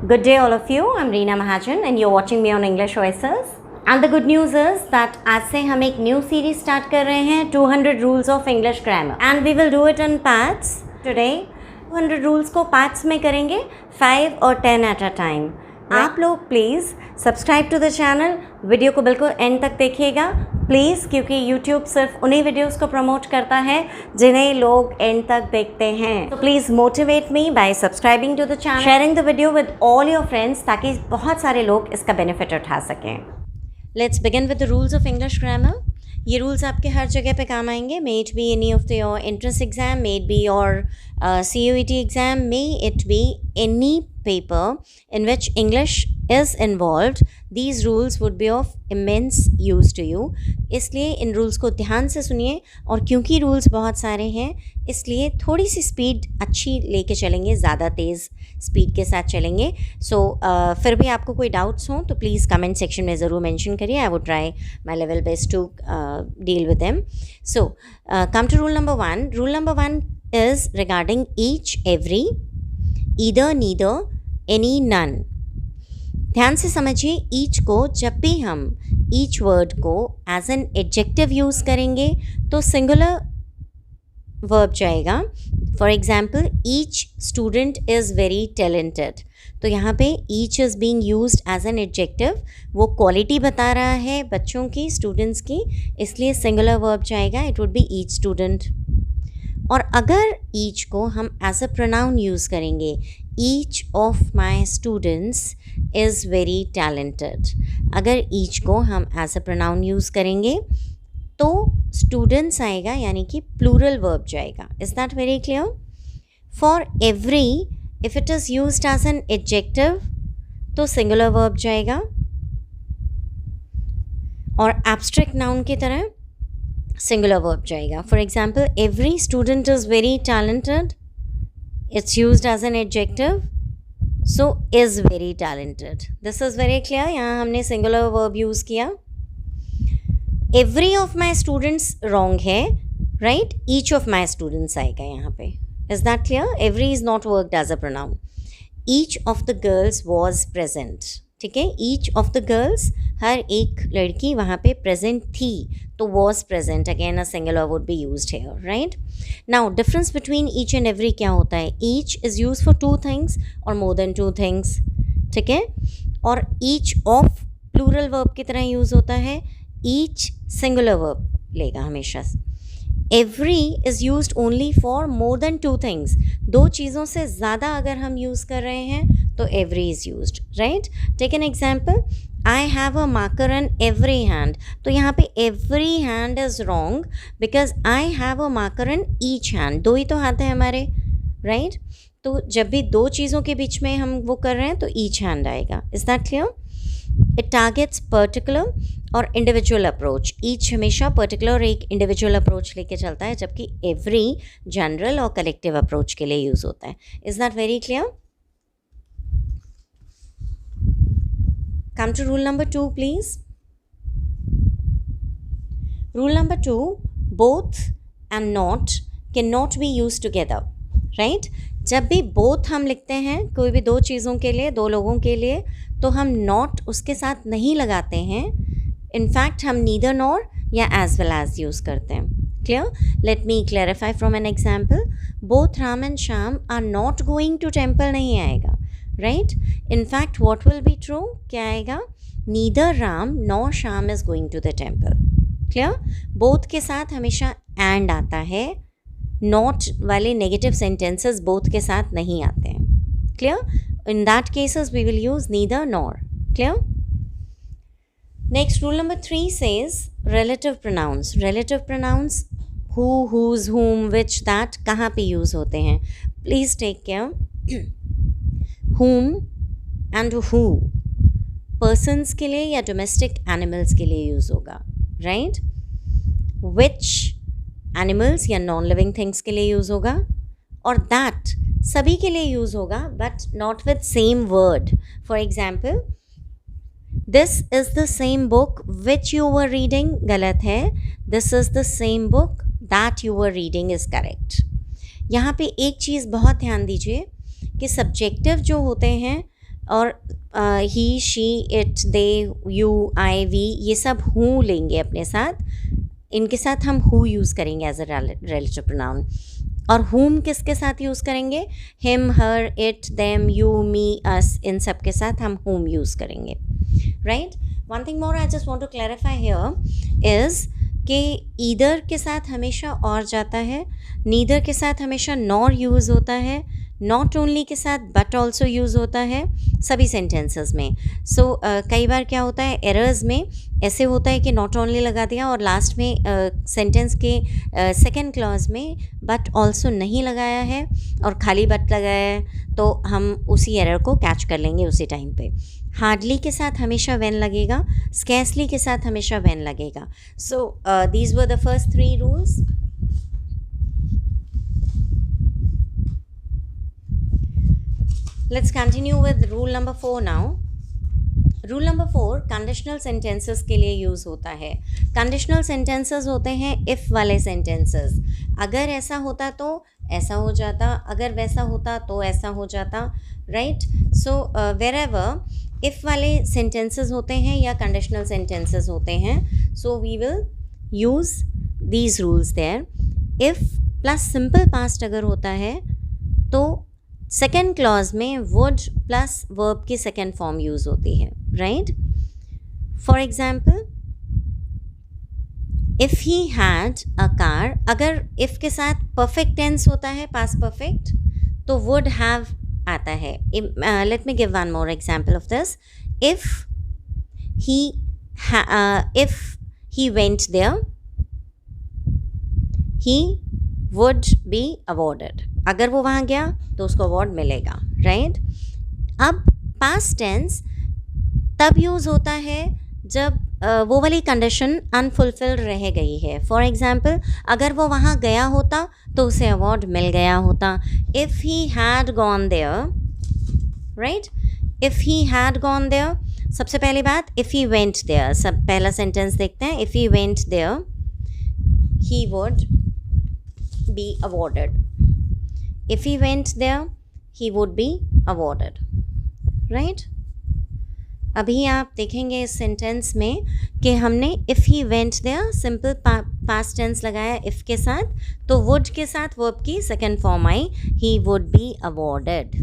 Good day all of you, I'm Reena Mahajan and you're watching me on English Voices. And the good news is that आज से हम एक new series start कर रहे हैं 200 rules of English grammar and we will do it in parts. Today 200 rules को parts में करेंगे 5 और 10 at a time. आप लोग please subscribe to the channel, video को बिल्कुल एंड तक देखिएगा प्लीज़, क्योंकि यूट्यूब सिर्फ उन्हीं वीडियोस को प्रमोट करता है जिन्हें लोग एंड तक देखते हैं. तो please motivate me by subscribing to the channel, sharing the video with all your friends, ताकि बहुत सारे लोग इसका बेनिफिट उठा सकें. Let's begin with the rules of English grammar. ये रूल्स आपके हर जगह पे काम आएंगे. May it be any of the your entrance exam, may it be your CUET exam, may it be any paper in which English is involved. These rules would be of immense use to you. इसलिए इन rules को ध्यान से सुनिए, और क्योंकि rules बहुत सारे हैं इसलिए थोड़ी सी स्पीड अच्छी लेके चलेंगे, ज़्यादा तेज़ स्पीड के साथ चलेंगे. सो फिर भी आपको कोई डाउट्स हों तो प्लीज़ कमेंट सेक्शन में ज़रूर मेंशन करिए. I would try my level best to deal with them. So come to rule number 1. Rule number 1 is regarding each, every, either, neither, any, none. ध्यान से समझिए, ईच को जब भी हम ईच वर्ड को एज एन एडजेक्टिव यूज़ करेंगे तो सिंगुलर वर्ब जाएगा. For example, each student is very talented. तो यहाँ पे each is being used as an adjective. वो क्वालिटी बता रहा है बच्चों की, स्टूडेंट्स की, इसलिए सिंगुलर वर्ब जाएगा. It would be each student. और अगर ईच को हम एज अ प्रोनाउन यूज़ करेंगे, each of my students is very talented. अगर ईच को हम एज अ प्रोनाउन यूज़ करेंगे तो स्टूडेंट्स आएगा, यानी कि प्लूरल वर्ब जाएगा. Is that very clear? For every, if it is used as an adjective तो सिंगुलर वर्ब जाएगा, और एब्स्ट्रैक्ट नाउन की तरह सिंगुलर वर्ब जाएगा. For example, every student is very talented, it's used as an adjective, so is very talented. This is very clear. यहाँ हमने singular verb use किया. Every of my students wrong है, right? Each of my students आएगा यहाँ पे. Is that clear? Every is not worked as a pronoun. Each of the girls was present. ठीक है, each of the girls, हर एक लड़की वहाँ पे present थी, तो was present, again a singular would be used here, right? Now difference between each and every क्या होता है? Each is used for 2 things or more than 2 things, ठीक है, और each of plural verb की तरह यूज़ होता है, each singular verb लेगा हमेशा. Every is used only for more than 2 things. 2 चीज़ों से ज़्यादा अगर हम यूज़ कर रहे हैं तो every is used, right? Take an example. I have a marker in every hand. तो यहाँ पे every hand is wrong because I have a marker in each hand. 2 ही तो हाथ है हमारे, right? तो जब भी 2 चीज़ों के बीच में हम वो कर रहे हैं तो each hand आएगा. Is that clear? It targets particular और इंडिविजुअल अप्रोच. ईच हमेशा पर्टिकुलर और एक इंडिविजुअल अप्रोच लेके चलता है, जबकि एवरी जनरल और कलेक्टिव अप्रोच के लिए यूज़ होता है. Is that very clear? Come to rule number 2 please. Rule number 2, both and not can not be use together, right? जब भी बोथ हम लिखते हैं कोई भी 2 चीज़ों के लिए, 2 लोगों के लिए, तो हम नॉट उसके साथ नहीं लगाते हैं. इनफैक्ट हम नीदर नॉर या एज वेल एज यूज़ करते हैं. Clear? Let me clarify from an example. Both Ram and Shyam are not going to temple नहीं आएगा, right? In fact what will be true? क्या आएगा? Neither Ram nor Shyam is going to the temple. Clear? Both के साथ हमेशा and आता है. नॉट वाले नेगेटिव सेंटेंसेस बोथ के साथ नहीं आते हैं. Clear? In that cases we will use neither nor. Clear? Next, rule number 3 says relative pronouns. Relative pronouns who, whose, whom, which, that कहाँ पे use होते हैं? Please take care. Whom and who persons के लिए या domestic animals के लिए use होगा, right? Which animals या non-living things के लिए use होगा, और that सभी के लिए यूज़ होगा, but not with same word. For example, this is the same book which you were reading गलत है. This is the same book that you were reading is correct. यहाँ पे एक चीज़ बहुत ध्यान दीजिए कि सब्जेक्टिव जो होते हैं और he, she, it, they, you, I, we, ये सब हूँ लेंगे अपने साथ, इनके साथ हम हु यूज़ करेंगे एज अ रिलेटिव प्रोनाउन। और हुम किसके साथ यूज़ करेंगे? Him, her, it, them, you, me, us, इन सब के साथ हम हुम यूज़ करेंगे, right. One thing more I just want to clarify here is कि ईदर के साथ हमेशा और जाता है, नीदर के साथ हमेशा नॉर यूज़ होता है, नॉट ओनली के साथ बट ऑल्सो यूज़ होता है सभी सेंटेंसेस में। सो कई बार क्या होता है एरर्स में ऐसे होता है कि नॉट ओनली लगा दिया और लास्ट में सेंटेंस के सेकेंड क्लॉज में बट ऑल्सो नहीं लगाया है और खाली बट लगाया है, तो हम उसी एरर को कैच कर लेंगे उसी टाइम पे। हार्डली के साथ हमेशा व्हेन लगेगा, स्कैर्सली के साथ हमेशा व्हेन लगेगा। So these were the first 3 rules. Let's continue with rule number 4 now. Rule number 4 conditional sentences के लिए यूज़ होता है। कंडीशनल सेंटेंसेस होते हैं इफ़ वाले सेंटेंसेस। अगर ऐसा होता तो ऐसा हो जाता, अगर वैसा होता तो ऐसा हो जाता, राइट। सो वेरेवर इफ़ वाले सेंटेंसेस होते हैं या कंडीशनल सेंटेंसेस होते हैं, so we will use these rules there. If plus simple past अगर होता है तो सेकेंड क्लॉज में वुड प्लस वर्ब की सेकेंड फॉर्म यूज़ होती है, right. For example if he had a car, अगर इफ़ के साथ परफेक्ट टेंस होता है पास्ट परफेक्ट तो वुड हैव आता है। Let me give one more example of this. If he went there he would be awarded, अगर वो वहाँ गया तो उसको अवार्ड मिलेगा, राइट। अब पास्ट टेंस तब यूज़ होता है जब वो वाली कंडीशन अनफुलफिल्ड रह गई है। फॉर एग्जाम्पल अगर वो वहाँ गया होता तो उसे अवार्ड मिल गया होता। If he had gone there, right, if he had gone there. सबसे पहली बात इफ़ ही वेंट देयर, सब पहला सेंटेंस देखते हैं। If he went there he would be awarded. If he went there, he would be awarded, right? अभी आप देखेंगे इस सेंटेंस में कि हमने if he went there simple past tense लगाया if के साथ, तो would के साथ वर्ब की second form I he would be awarded,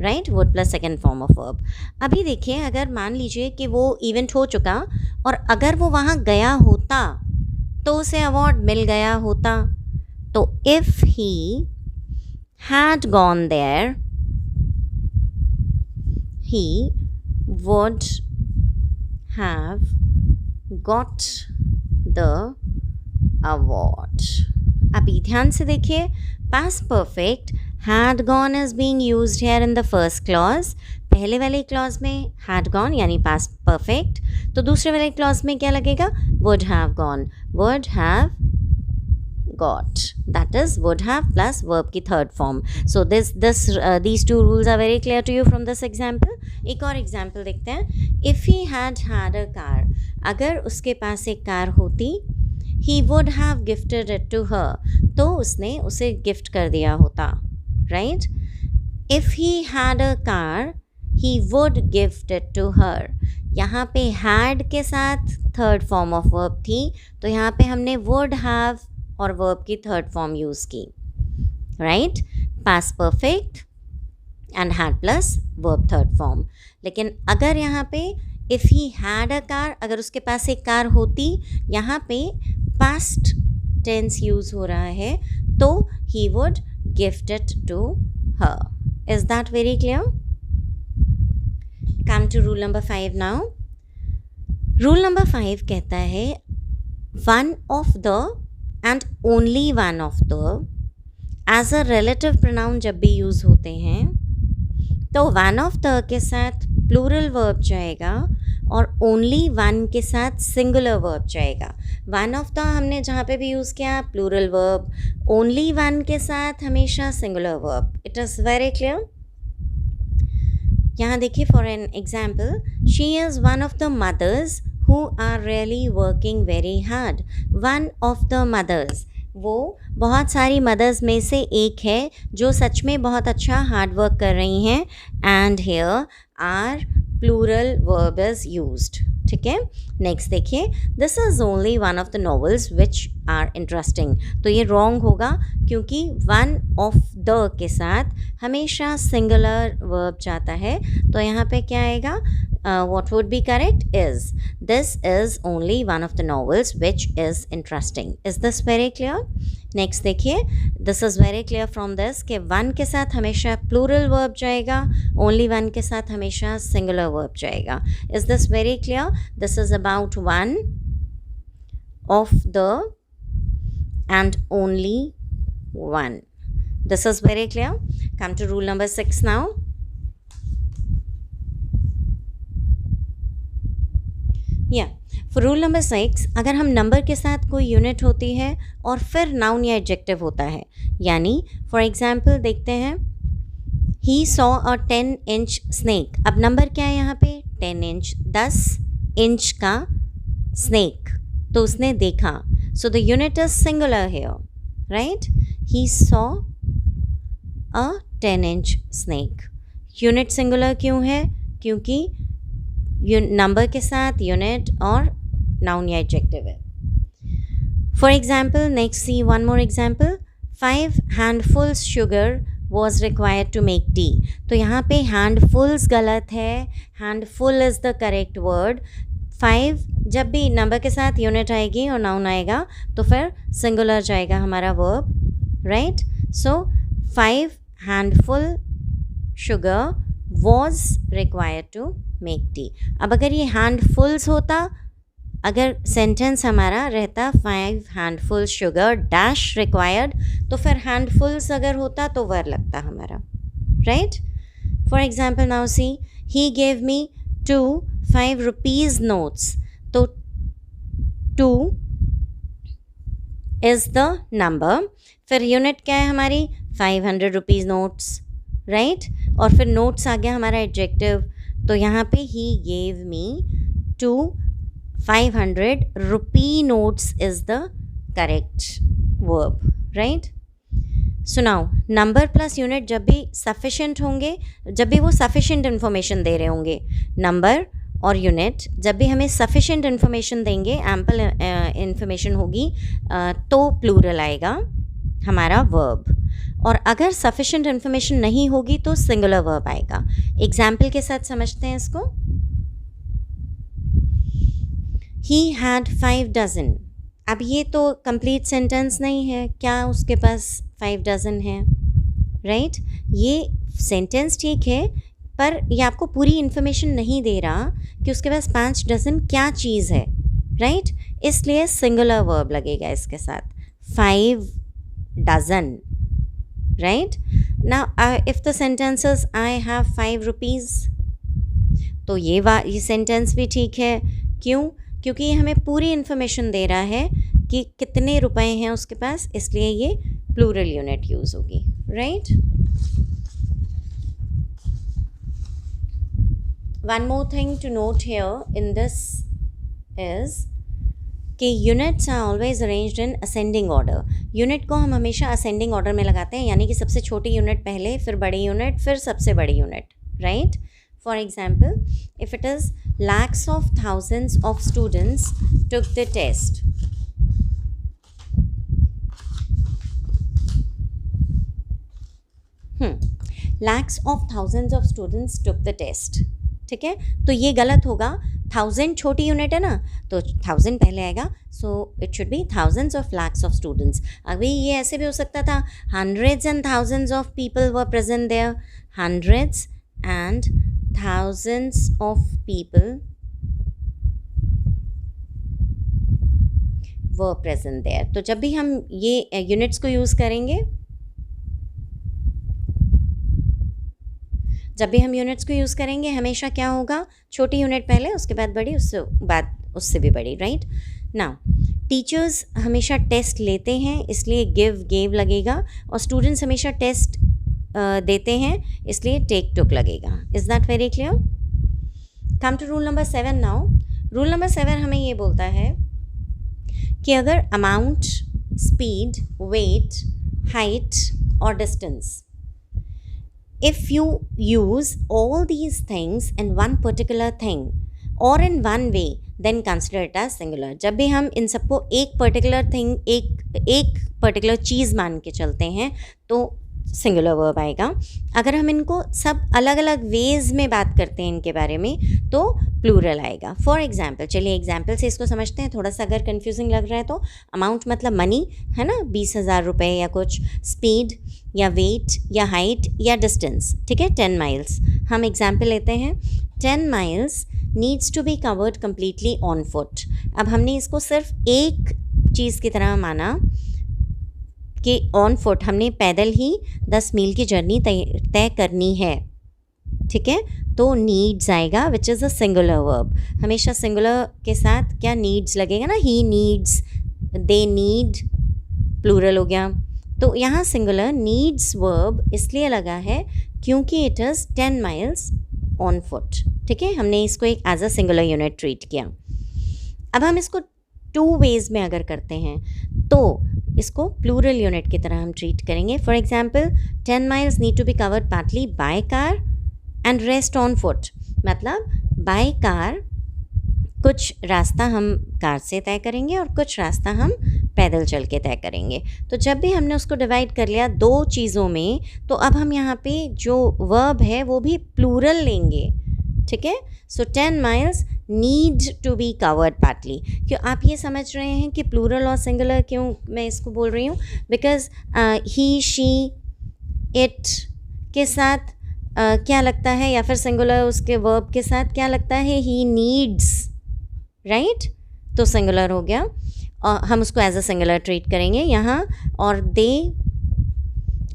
right? would plus second form of verb. अभी देखिए अगर मान लीजिए कि वो इवेंट हो चुका और अगर वो वहाँ गया होता तो उसे अवार्ड मिल गया होता, तो if he had gone there he would have got the award। अभी ध्यान से देखिए past perfect had gone is being used here in the first clause। पहले वाले क्लॉज में had gone यानी past perfect, तो दूसरे वाले क्लॉज में क्या लगेगा? would have gone, would have got, that is would have plus verb की third form। so these two rules are very clear to you from this example। एक और example देखते हैं। if he had had a car, अगर उसके पास एक car होती, he would have gifted it to her, तो उसने उसे गिफ्ट कर दिया होता, right। if he had a car he would gift it to her, यहाँ पे had के साथ थर्ड फॉर्म ऑफ वर्ब थी, तो यहाँ पे हमने would have और वर्ब की थर्ड फॉर्म यूज़ की, right. Past perfect and had plus verb third form. लेकिन अगर यहाँ पे if he had a car, अगर उसके पास एक कार होती, यहाँ पे पास्ट टेंस यूज़ हो रहा है, तो he would gift it to her. Is that very clear? Come to rule number 5 now. Rule number 5 कहता है one of the and only one of the as a relative pronoun जब भी use होते हैं तो वन ऑफ द के साथ plural verb जाएगा और ओनली वन के साथ सिंगुलर वर्ब जाएगा। वन ऑफ द हमने जहाँ पे भी यूज़ किया प्लूरल वर्ब, ओनली वन के साथ हमेशा singular verb. It is very clear. यहाँ देखिए for an example, she is one of the mothers who are really working very hard। one of the mothers, वो बहुत सारी मदर्स में से एक है जो सच में बहुत अच्छा हार्ड वर्क कर रही हैं. And here are plural verb is used. ठीक है. नेक्स्ट देखिए, this is only one of the novels which are interesting. तो ये रॉन्ग होगा क्योंकि वन ऑफ द के साथ हमेशा सिंगुलर वर्ब जाता है. तो यहाँ पे क्या आएगा? What would be correct is, this is only one of the novels which is interesting. Is this very clear? Next देखिए, this is very clear from this कि one के साथ हमेशा plural verb जाएगा, only one के साथ हमेशा singular verb जाएगा. Is this very clear? This is about one of the and only one. This is very clear. Come to rule number 6 now. For rule number 6, अगर हम number के साथ कोई यूनिट होती है और फिर नाउन या एडजेक्टिव होता है, यानी फॉर एग्जाम्पल देखते हैं, ही सॉ अ 10 इंच स्नेक. अब नंबर क्या है यहाँ पे? 10 इंच, 10 इंच का स्नेक, तो उसने देखा. So the unit is singular here, right? He saw a 10 inch snake. Unit singular क्यों है? क्योंकि नंबर के साथ यूनिट और नाउन या एडजेक्टिव है. For example, next see one more example. 5 handfuls sugar was required to make tea. तो यहाँ पे हैंडफुल्स गलत है, handful is the correct word. 5 जब भी नंबर के साथ यूनिट आएगी और नाउन आएगा तो फिर सिंगुलर जाएगा हमारा verb, right? So 5 handful sugar was required to make tea. अब अगर ये हैंडफुल्स होता, अगर सेंटेंस हमारा रहता 5 हैंडफुल शुगर डैश रिक्वायर्ड, तो फिर हैंडफुल्स अगर होता तो वर्ब लगता हमारा, right? For example now see, he gave me 2 5 rupees notes. तो 2 इज़ द नंबर, फिर यूनिट क्या है हमारी? 500 रुपीज़ नोट्स, राइट? और फिर नोट्स आ गया हमारा एडजेक्टिव. तो यहाँ पे he gave me 2 500 rupee notes is the correct verb, right? So now number plus unit जब भी सफिशेंट होंगे, जब भी वो सफिशेंट इन्फॉर्मेशन दे रहे होंगे, नंबर और यूनिट जब भी हमें सफिशेंट इन्फॉर्मेशन देंगे, एम्पल इन्फॉर्मेशन होगी, तो प्लूरल आएगा हमारा वर्ब. और अगर सफिशेंट इन्फॉर्मेशन नहीं होगी तो सिंगुलर वर्ब आएगा. एग्जाम्पल के साथ समझते हैं इसको. He had 5 dozen. अब ये तो कंप्लीट सेंटेंस नहीं है, क्या उसके पास 5 डजन है, राइट? ये सेंटेंस ठीक है, पर ये आपको पूरी इन्फॉर्मेशन नहीं दे रहा कि उसके पास 5 डजन क्या चीज़ है, राइट? इसलिए सिंगुलर वर्ब लगेगा इसके साथ, 5 dozen, right? Now if the sentence is I have 5 rupees, तो ये सेंटेंस भी ठीक है. क्यों? क्योंकि ये हमें पूरी इन्फॉर्मेशन दे रहा है कि कितने रुपए हैं उसके पास, इसलिए ये प्लूरल यूनिट यूज़ होगी, right? One more thing to note here in this is कि units are always arranged in ascending order. Unit को हम हमेशा असेंडिंग ऑर्डर में लगाते हैं, यानी कि सबसे छोटी यूनिट पहले, फिर बड़ी यूनिट, फिर सबसे बड़ी unit, right? For example, if it is lakhs of thousands of students took the test. Lakhs of thousands of students took the test. ठीक है, तो ये गलत होगा. 1000 छोटी यूनिट है ना, तो 1000 पहले आएगा, so it should be thousands of lakhs of students. अभी ये ऐसे भी हो सकता था, hundreds and thousands of people were present there. Hundreds and thousands of people were present there. तो जब भी हम ये यूनिट्स को यूज़ करेंगे, जब भी हम यूनिट्स को यूज़ करेंगे, हमेशा क्या होगा, छोटी यूनिट पहले, उसके बाद बड़ी, उससे भी बड़ी, राइट? नाउ टीचर्स हमेशा टेस्ट लेते हैं, इसलिए गेव लगेगा, और स्टूडेंट्स हमेशा टेस्ट देते हैं, इसलिए टेक टुक लगेगा. Is that very clear? Come to rule number 7 now. Rule number 7 हमें ये बोलता है कि अगर amount speed, weight, height, or distance. If you use all these things in one particular thing or in one way, then consider it as singular. जब भी हम इन सबको एक पर्टिकुलर थिंग, एक पर्टिकुलर चीज़ मान के चलते हैं तो सिंगुलर वर्ब आएगा. अगर हम इनको सब अलग अलग वेज में बात करते हैं इनके बारे में तो प्लूरल आएगा. फॉर एग्जाम्पल, चलिए एग्जाम्पल से इसको समझते हैं. थोड़ा सा अगर कन्फ्यूजिंग लग रहा है तो अमाउंट मतलब मनी है ना, 20,000 रुपये या कुछ, स्पीड या वेट या हाइट या डिस्टेंस. ठीक है, 10 माइल्स. हम एग्जाम्पल लेते हैं. 10 miles needs to be covered completely on foot. अब हमने इसको सिर्फ एक चीज़ की तरह माना कि ऑन फुट हमने पैदल ही 10 मील की जर्नी तय करनी है. ठीक है, तो नीड्स आएगा which is a singular verb. हमेशा सिंगुलर के साथ क्या नीड्स लगेगा ना, he needs, they need, plural हो गया. तो यहाँ सिंगुलर नीड्स वर्ब इसलिए लगा है क्योंकि it is 10 miles on foot. ठीक है, हमने इसको एक as a singular unit treat किया. अब हम इसको 2 वेज में अगर करते हैं तो इसको प्लूरल यूनिट की तरह हम ट्रीट करेंगे. For example, 10 miles need to be covered partly by car and rest on foot. मतलब बाय कार कुछ रास्ता हम कार से तय करेंगे और कुछ रास्ता हम पैदल चल के तय करेंगे. तो जब भी हमने उसको डिवाइड कर लिया 2 चीज़ों में, तो अब हम यहाँ पे जो वर्ब है वो भी प्लूरल लेंगे. ठीक है, so 10 miles need to be covered partly. क्यों आप ये समझ रहे हैं कि प्लूरल और सिंगुलर क्यों मैं इसको बोल रही हूँ? बिकॉज ही, शी, इट के साथ क्या लगता है, या फिर सिंगुलर उसके वर्ब के साथ क्या लगता है, ही नीड्स, राइट. तो सिंगुलर हो गया और हम उसको एज अ सिंगुलर ट्रीट करेंगे यहाँ. और दे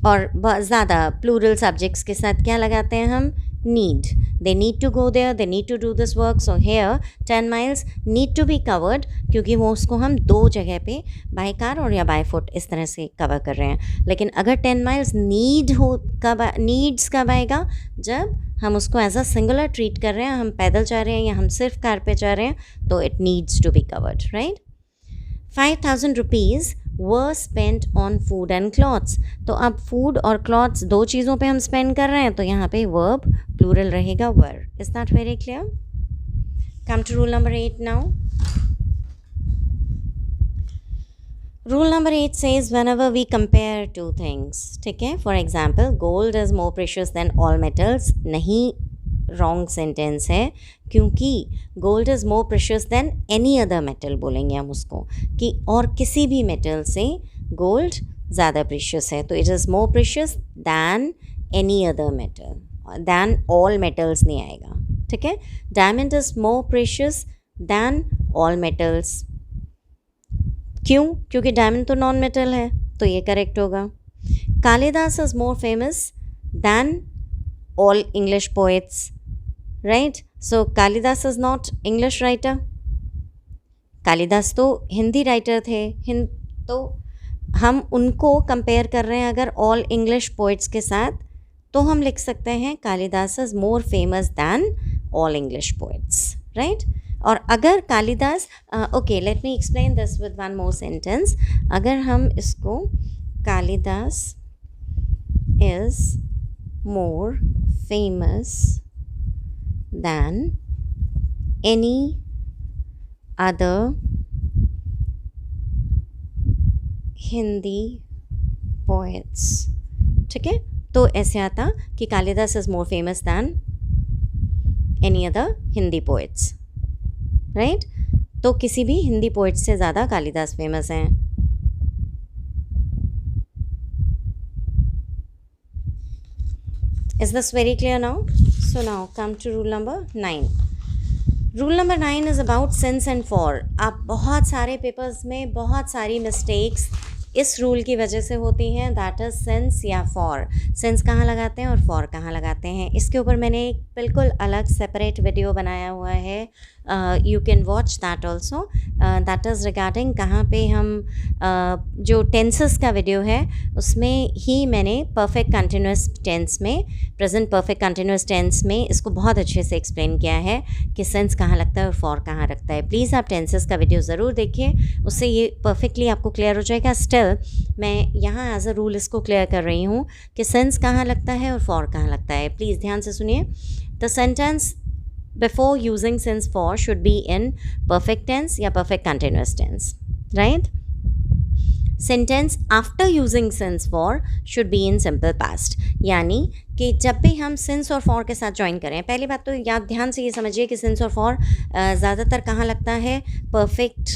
और ज़्यादा प्लूरल सब्जेक्ट्स के साथ क्या लगाते हैं हम, need. They need to go there, they need to do this work. So here 10 miles need to be covered क्योंकि वो उसको हम 2 जगह पे बाय कार और या बाय फुट इस तरह से कवर कर रहे हैं. लेकिन अगर 10 माइल्स नीड्स कब आएगा, जब हम उसको एज अ सिंगुलर ट्रीट कर रहे हैं, हम पैदल जा रहे हैं या हम सिर्फ कार पे जा रहे हैं, तो it needs to be covered, right. 5,000 rupees were spent on food and clothes. तो अब फूड और क्लॉथ्स 2 चीज़ों पे हम स्पेंड कर रहे हैं, तो यहाँ पे वर्ब प्लूरल रहेगा were. Is that very clear? Come to rule number 8 now. Rule number 8 says whenever we compare 2 things. ठीक है, for example, gold is more precious than all metals. नहीं, रॉन्ग सेंटेंस है, क्योंकि gold is more precious than any other metal बोलेंगे हम उसको, कि और किसी भी मेटल से गोल्ड ज़्यादा प्रेशियस है. तो it is more precious than any other metal, than all metals नहीं आएगा. ठीक है, diamond is more precious than all metals. क्यों? क्योंकि डायमंड तो नॉन मेटल है, तो ये करेक्ट होगा. Kalidas is more famous than all English poets, right. So Kalidas is not English writer. Kalidas तो हिंदी राइटर थे. तो हम उनको कंपेयर कर रहे हैं अगर ऑल इंग्लिश पोइट्स के साथ, तो हम लिख सकते हैं Kalidas is more famous than all English poets, right. और अगर Kalidas, okay, let me explain this with one more sentence. अगर हम इसको Kalidas is more famous than any other Hindi poets, ठीक है, तो ऐसे आता कि Kalidas is more famous than any other Hindi poets, right. तो किसी भी हिंदी पोएट से ज़्यादा कालिदास फेमस हैं. Is this very clear now? So now come to rule number 9. Rule number 9 is about since and for. आप बहुत सारे पेपर्स में बहुत सारी मिस्टेक्स इस रूल की वजह से होती हैं, दैट इज़ सिंस या फॉर। सिंस कहाँ लगाते हैं और फॉर कहाँ लगाते हैं, इसके ऊपर मैंने एक बिल्कुल अलग सेपरेट वीडियो बनाया हुआ है, you can watch that also. That is regarding कहाँ पे हम जो टेंसेस का वीडियो है उसमें ही मैंने परफेक्ट कंटिन्यूस टेंस में, प्रेजेंट परफेक्ट कंटिन्यूस टेंस में इसको बहुत अच्छे से एक्सप्लेन किया है कि सिंस कहाँ लगता है और फॉर कहाँ लगता है। प्लीज़ आप टेंसेस का वीडियो ज़रूर देखिए, उससे ये परफेक्टली आपको क्लियर हो जाएगा। स्टिल मैं यहाँ एज अ रूल इसको क्लियर कर रही हूँ कि सिंस कहाँ लगता है और फॉर कहाँ लगता है। प्लीज़ ध्यान से सुनिए। The sentence before using since for should be in perfect tense या perfect continuous tense, right? Sentence after using since for should be in simple past, यानी कि जब भी हम since और for के साथ ज्वाइन करें, पहली बात तो याद ध्यान से ये समझिए कि since और for ज़्यादातर कहाँ लगता है, perfect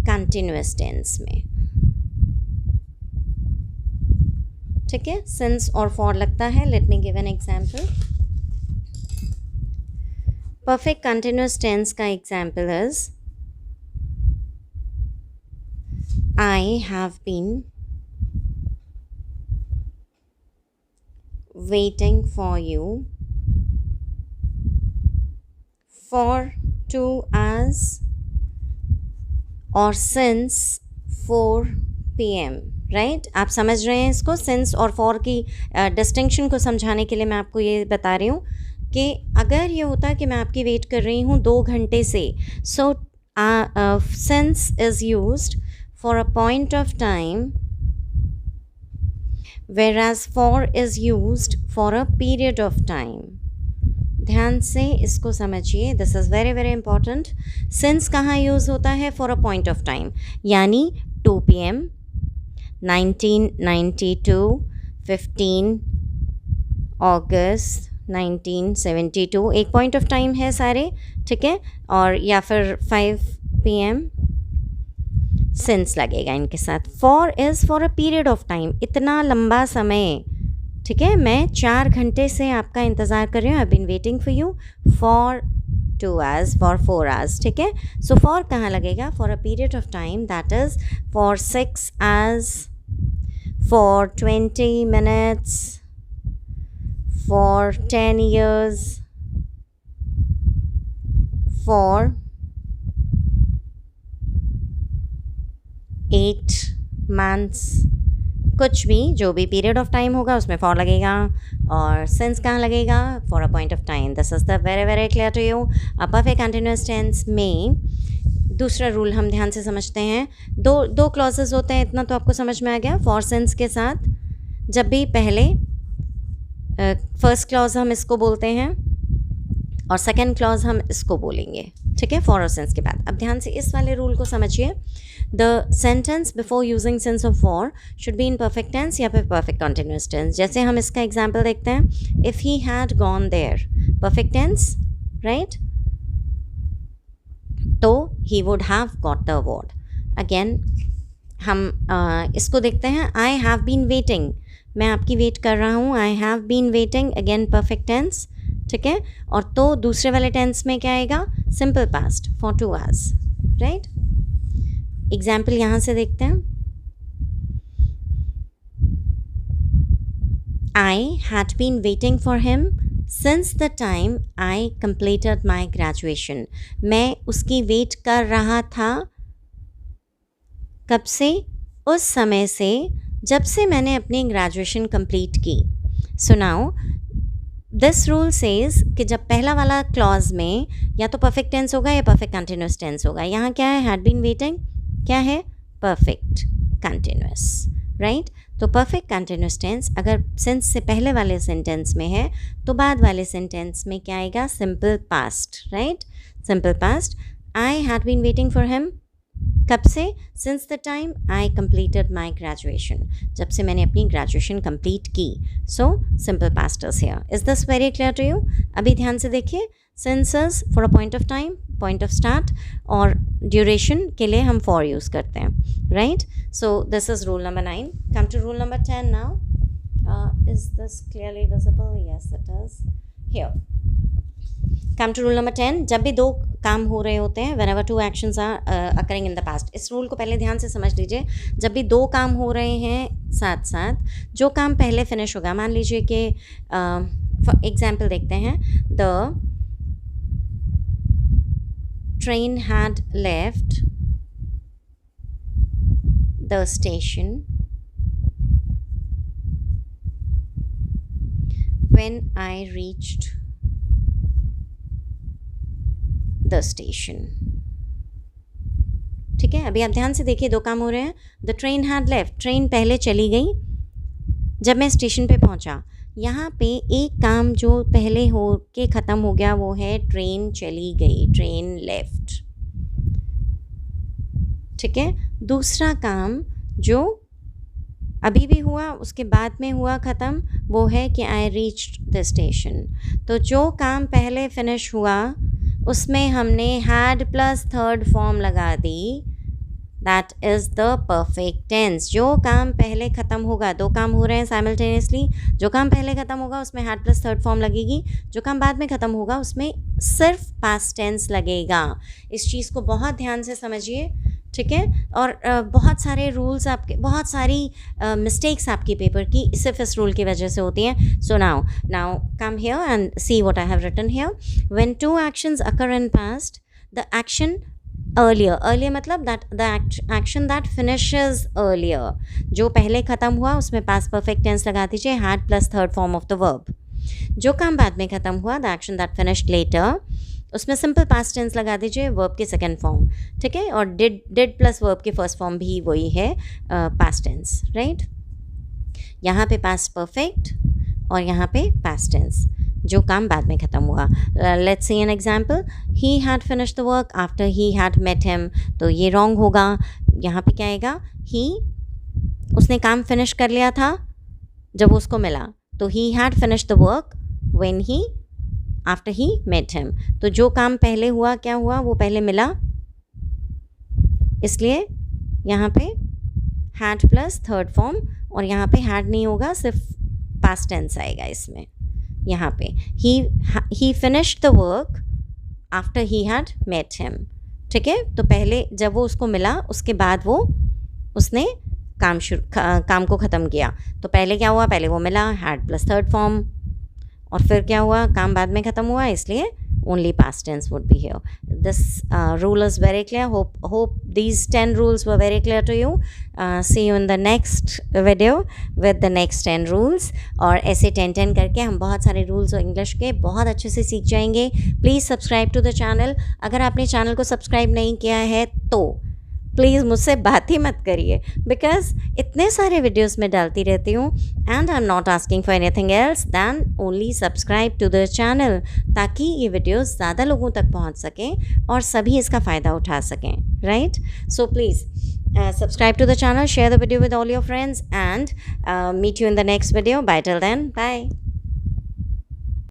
continuous tense में, ठीक है। since और for लगता है। let me give an example. Perfect continuous tense का example is I have been waiting for you for 2 hours और since 4 PM, राइट? आप समझ रहे हैं इसको। since और for की डिस्टिंक्शन को समझाने के लिए मैं आपको ये बता रही हूँ कि अगर ये होता कि मैं आपकी वेट कर रही हूँ 2 घंटे से, सो since is used for a point of time whereas for is used for a period of time. ध्यान से इसको समझिए, this is very very important. since कहाँ यूज़ होता है, for a point of time, यानी 2 PM 1992, 15 अगस्त 1972, एक पॉइंट ऑफ टाइम है सारे, ठीक है। और या फिर 5 PM सिंस लगेगा इनके साथ। For is for a period of time, इतना लंबा समय, ठीक है। मैं 4 घंटे से आपका इंतज़ार कर रही हूँ, I been waiting for you for 2 hours, for 4 hours, ठीक है। सो फॉर कहाँ लगेगा, for a period of time, that is for 6 hours, for 20 minutes, for 10 years, for 8 months, कुछ भी जो भी पीरियड ऑफ टाइम होगा उसमें फॉर लगेगा। और सिंस कहाँ लगेगा, for a point of time. This is the very very clear to you. अब परफेक्ट कंटिन्यूअस टेंस में दूसरा रूल हम ध्यान से समझते हैं। दो क्लॉजेज होते हैं, इतना तो आपको समझ में आ गया। फॉर सिंस के साथ जब भी पहले फर्स्ट क्लॉज हम इसको बोलते हैं और सेकेंड क्लॉज हम इसको बोलेंगे, ठीक है, फॉर और सिंस के बाद। अब ध्यान से इस वाले रूल को समझिए। The sentence before using since और for should be in perfect tense या फिर परफेक्ट कंटिन्यूअस टेंस। जैसे हम इसका एग्जाम्पल देखते हैं, if he had gone there, perfect tense, right, तो he would have got the award. Again हम इसको देखते हैं, आई हैव बीन वेटिंग, मैं आपकी वेट कर रहा हूँ, I have been waiting, again perfect tense, ठीक है। और तो दूसरे वाले टेंस में क्या आएगा, सिंपल पास्ट, फॉर 2 hours, राइट। एग्जाम्पल यहाँ से देखते हैं, I had been waiting for him since the time I completed my graduation, मैं उसकी वेट कर रहा था, कब से, उस समय से जब से मैंने अपनी ग्रेजुएशन कंप्लीट की। So now this rule says कि जब पहला वाला क्लॉज में या तो परफेक्ट टेंस होगा या परफेक्ट कंटिन्यूस टेंस होगा। यहाँ क्या है, हैड बीन वेटिंग, क्या है, परफेक्ट कंटिन्यूस, राइट। तो परफेक्ट कंटिन्यूस टेंस अगर सिंस से पहले वाले सेंटेंस में है तो बाद वाले सेंटेंस में क्या आएगा, simple past, right, simple past. I had been waiting for him, कब से, since the time I completed my graduation, जब से मैंने अपनी ग्रेजुएशन कंप्लीट की। So simple past is here. Is this very clear to you? अभी ध्यान से देखिए, since for a point of time, point of start, और ड्यूरेशन के लिए हम फॉर यूज़ करते हैं, right. So this is rule number 9. Come to rule number 10 now. Is this clearly visible? Yes, it is. Here. Come to rule number 10. जब भी दो काम हो रहे होते हैं, whenever two actions are occurring in the past. इस rule को पहले ध्यान से समझ लीजिए. जब भी दो काम हो रहे हैं साथ साथ, जो काम पहले फिनिश होगा, मान लीजिए कि एग्जाम्पल देखते हैं. The train had left the station when I reached the station. ठीक है, अभी आप ध्यान से देखिए, दो काम हो रहे हैं. The train had left, train पहले चली गई जब मैं स्टेशन पे पहुंचा. यहाँ पे एक काम जो पहले हो के ख़त्म हो गया वो है ट्रेन चली गई, ट्रेन लेफ्ट. ठीक है, दूसरा काम जो अभी भी हुआ, उसके बाद में हुआ ख़त्म, वो है कि आई रीच्ड द स्टेशन. तो जो काम पहले फिनिश हुआ उसमें हमने हैड प्लस थर्ड फॉर्म लगा दी. That is the perfect tense. जो काम पहले ख़त्म होगा, दो काम हो रहे हैं साइमल्टेनियसली, जो काम पहले ख़त्म होगा उसमें हैड प्लस थर्ड फॉर्म लगेगी, जो काम बाद में ख़त्म होगा उसमें सिर्फ पास्ट टेंस लगेगा. इस चीज़ को बहुत ध्यान से समझिए. ठीक है, और बहुत सारे रूल्स आपके, बहुत सारी मिस्टेक्स आपकी पेपर की सिर्फ इस रूल की वजह से होती हैं. So now come here and see what I have written here. When two actions occur in past, the action earlier मतलब that the action that finishes earlier, जो पहले ख़त्म हुआ उसमें पास्ट परफेक्ट टेंस लगा दीजिए, had plus third form of the verb. जो काम बाद में ख़त्म हुआ, the action that finished later, उसमें सिंपल पास्ट टेंस लगा दीजिए, वर्ब की सेकंड फॉर्म. ठीक है, और डिड प्लस वर्ब की फर्स्ट फॉर्म भी वही है, पास्ट टेंस. राइट, यहाँ पे पास्ट परफेक्ट और यहाँ पे पास्ट टेंस, जो काम बाद में ख़त्म हुआ. Let's see an example. He had finished the work after he had met him. तो ये रॉन्ग होगा. यहाँ पे क्या आएगा, ही, उसने काम फिनिश कर लिया था जब वो उसको मिला, तो he had finished the work when he, after he met him. तो जो काम पहले हुआ, क्या हुआ, वो पहले मिला, इसलिए यहाँ पे हैड प्लस थर्ड फॉर्म, और यहाँ पे हैड नहीं होगा, सिर्फ पास्ट टेंस आएगा इसमें. यहाँ पे he finished the work after he had met him. ठीक है, तो पहले जब वो उसको मिला उसके बाद वो उसने काम को ख़त्म किया. तो पहले क्या हुआ, पहले वो मिला, हैड प्लस थर्ड फॉर्म, और फिर क्या हुआ, काम बाद में ख़त्म हुआ, इसलिए only past tense would be here. This rule is very clear. Hope these 10 rules were very clear to you. See you in the next video with the next 10 rules. और ऐसे 10 करके हम बहुत सारे rules और इंग्लिश के बहुत अच्छे से सीख जाएंगे. Please subscribe to the channel. अगर आपने चैनल को सब्सक्राइब नहीं किया है तो प्लीज़ मुझसे बात ही मत करिए, बिकॉज इतने सारे वीडियोस मैं डालती रहती हूँ and I am not asking for anything else than only subscribe to the channel, ताकि ये वीडियोस ज़्यादा लोगों तक पहुँच सकें और सभी इसका फ़ायदा उठा सकें. Right, so please subscribe to the channel, share the video with all your friends, and meet you in the next video. Bye till then. Bye.